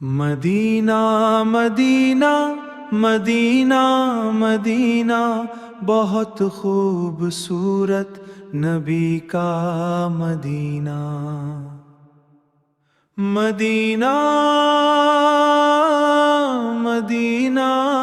مدینہ مدینہ مدینہ مدینہ بہت خوبصورت نبی کا مدینہ۔ مدینہ مدینہ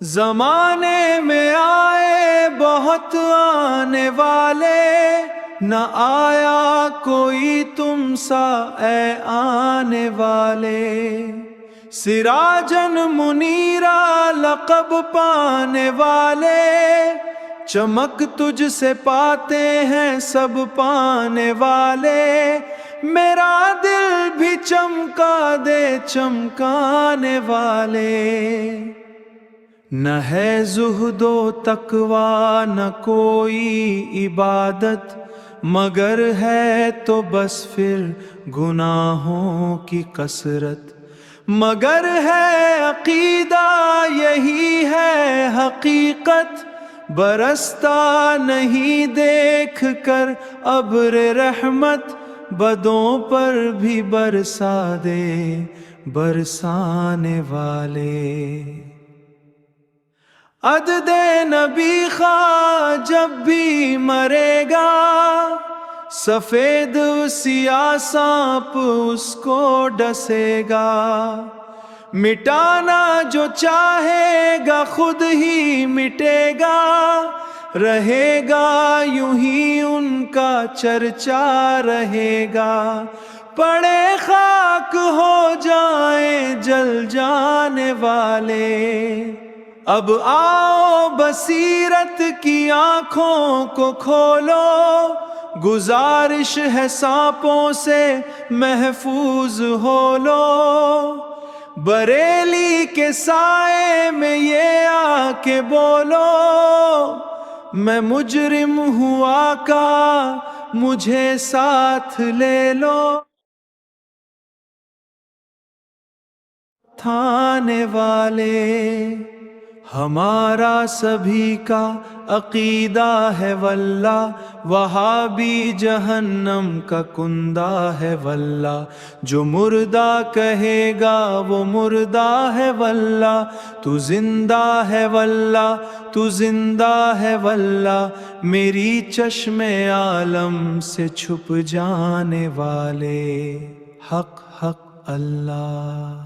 زمانے میں آئے بہت آنے والے، نہ آیا کوئی تم سا اے آنے والے۔ سراجن منیرا لقب پانے والے، چمک تجھ سے پاتے ہیں سب پانے والے۔ میرا دل بھی چمکا دے چمکانے والے۔ نہ ہے زہد و تقویٰ نہ کوئی عبادت، مگر ہے تو بس پھر گناہوں کی کثرت۔ مگر ہے عقیدہ یہی ہے حقیقت، برستا نہیں دیکھ کر ابر رحمت۔ بدوں پر بھی برسا دے برسانے والے۔ عدد نبی خواہ جب بھی مرے گا، سفید سیاہ سانپ اس کو ڈسے گا۔ مٹانا جو چاہے گا خود ہی مٹے گا، رہے گا یوں ہی ان کا چرچا رہے گا۔ پڑے خاک ہو جائیں جل جانے والے۔ اب آؤ بصیرت کی آنکھوں کو کھولو، گزارش ہے سانپوں سے محفوظ ہو لو۔ بریلی کے سائے میں یہ آ کے بولو، میں مجرم ہوں آقا مجھے ساتھ لے لو۔ تھانے والے ہمارا سبھی کا عقیدہ ہے واللہ، وہابی جہنم کا کندہ ہے واللہ۔ جو مردہ کہے گا وہ مردہ ہے واللہ، تو زندہ ہے واللہ تو زندہ ہے واللہ۔ میری چشم عالم سے چھپ جانے والے، حق حق اللہ۔